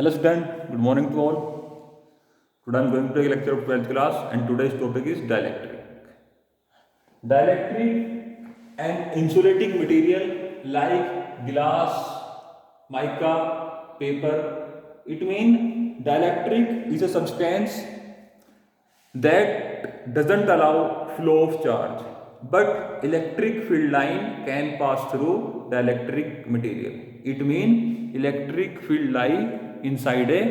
Hello student, good morning to all. Today I am going to take a lecture of 12th class and today's topic is dielectric. Dielectric, an insulating material like glass, mica, paper. It means dielectric is a substance that doesn't allow flow of charge, but electric field line can pass through dielectric material. It means electric field lie inside a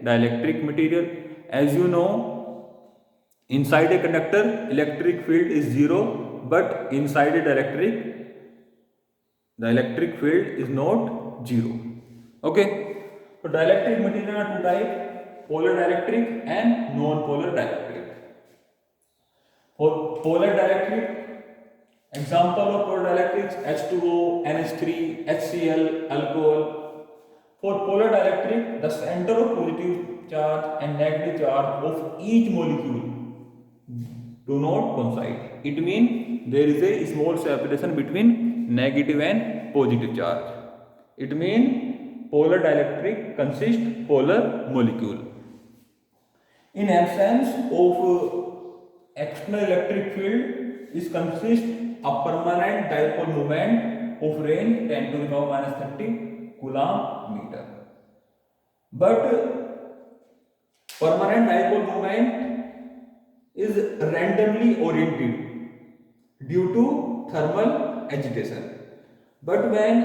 dielectric material. As you know, inside a conductor electric field is zero, but inside a dielectric the electric field is not zero. Okay, so dielectric material are two types: polar dielectric and non-polar dielectric. For polar dielectric, example of polar dielectrics: H2O, NH3, HCl, alcohol. For polar dielectric, the center of positive charge and negative charge of each molecule do not coincide. It means there is a small separation between negative and positive charge. It means polar dielectric consists polar molecule. In absence of external electric field, is consist a permanent dipole moment of range 10 to the power minus 30 coulomb meter. But permanent dipole moment is randomly oriented due to thermal agitation. But when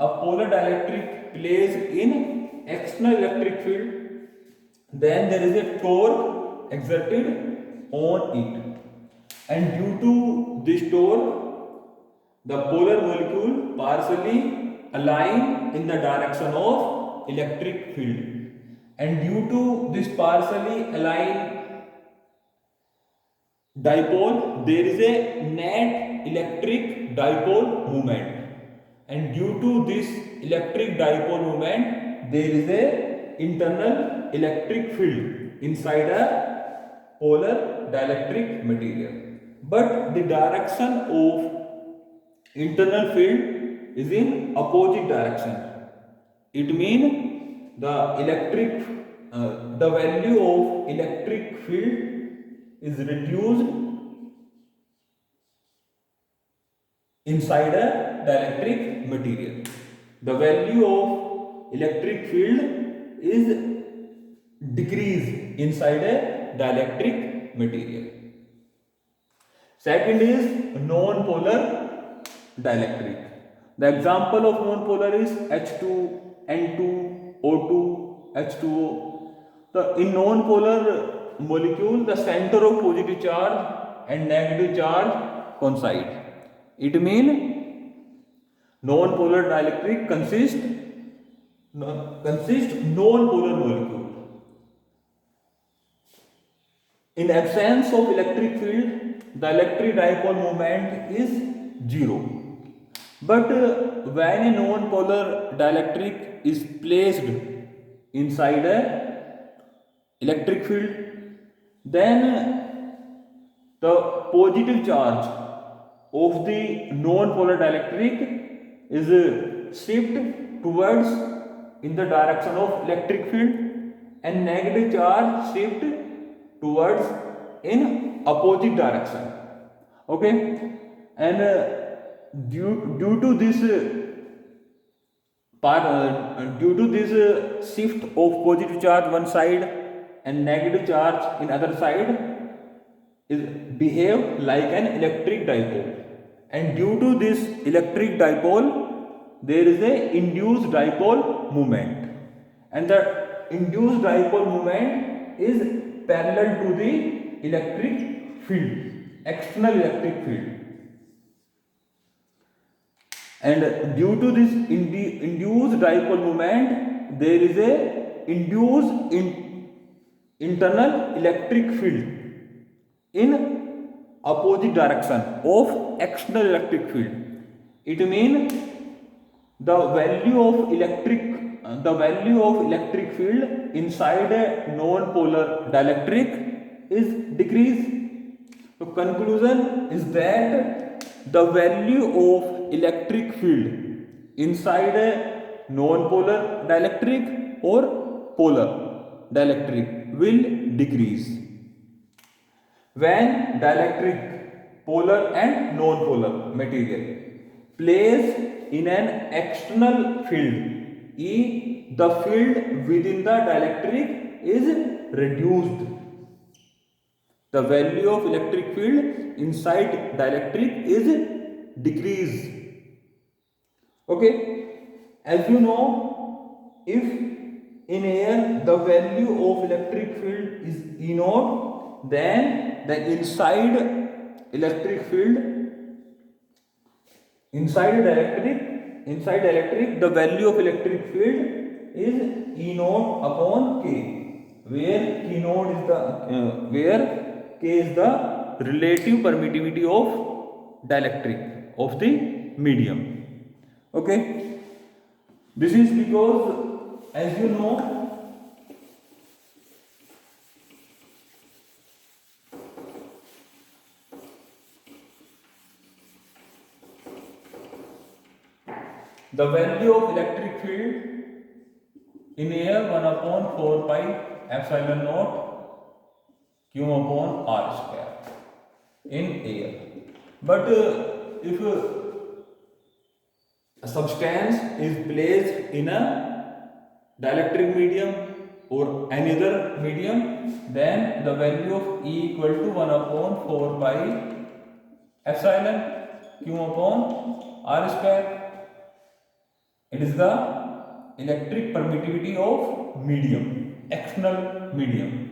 a polar dielectric plays in external electric field, then there is a torque exerted on it, and due to this torque the polar molecule partially align in the direction of electric field, and due to this partially aligned dipole there is a net electric dipole moment, and due to this electric dipole moment there is a internal electric field inside a polar dielectric material, but the direction of internal field is in opposite direction. It means the value of electric field is reduced inside a dielectric material. The value of electric field is decreased inside a dielectric material. Second is non-polar dielectric. The example of non-polar is H2, N2, O2, H2O. In non-polar molecule, the center of positive charge and negative charge coincide. It means non-polar dielectric consists non-polar molecule. In absence of electric field, the electric dipole moment is zero. But when a non-polar dielectric is placed inside a electric field, then the positive charge of the non-polar dielectric is shift towards in the direction of electric field, and negative charge shift towards in opposite direction. Okay, and due to this shift of positive charge one side and negative charge in other side is behave like an electric dipole, and due to this electric dipole there is a induced dipole moment, and the induced dipole moment is parallel to the electric field, external electric field, and due to this induced dipole moment there is a induced internal electric field in opposite direction of external electric field. It means the value of electric field inside a non-polar dielectric is decreased. So conclusion is that the value of electric field inside a non-polar dielectric or polar dielectric will decrease. When dielectric polar and non-polar material placed in an external field, the field within the dielectric is reduced. The value of electric field inside dielectric is decreased. Okay, as you know, if in air the value of electric field is E naught, then the inside electric field inside electric the value of electric field is E naught upon K, where K naught is the where K is the relative permittivity of dielectric of the medium. Okay, this is because, as you know, the value of electric field in air 1 upon 4 pi epsilon naught Q upon R square in air. But if a substance is placed in a dielectric medium or any other medium, then the value of E equal to 1 upon 4 pi epsilon Q upon R square. It is the electric permittivity of medium, external medium.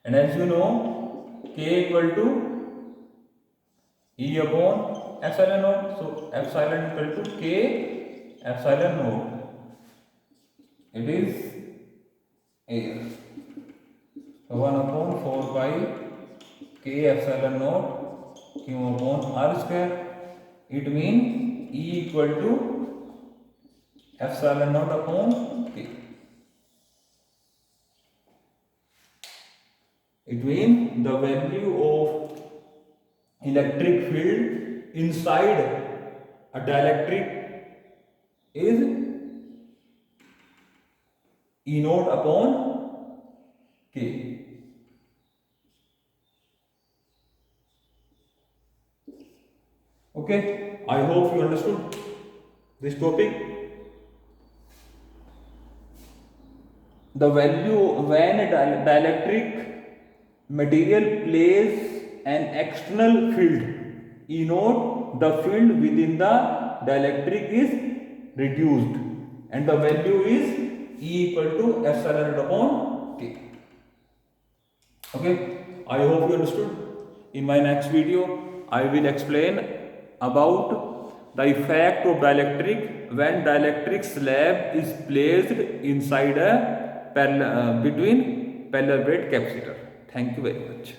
And as you know, K equal to E upon epsilon naught. So epsilon equal to K epsilon naught. It is air. So 1 upon 4 pi K epsilon naught Q upon R square. It means E equal to epsilon naught upon K. It means the value of electric field inside a dielectric is E naught upon K. Okay, I hope you understood this topic. The value when a dielectric material plays an external field E naught, the field within the dielectric is reduced and the value is E equal to epsilon naught upon K. Okay, I hope you understood. In my next video, I will explain about the effect of dielectric when dielectric slab is placed inside a between parallel plate capacitor. Thank you very much.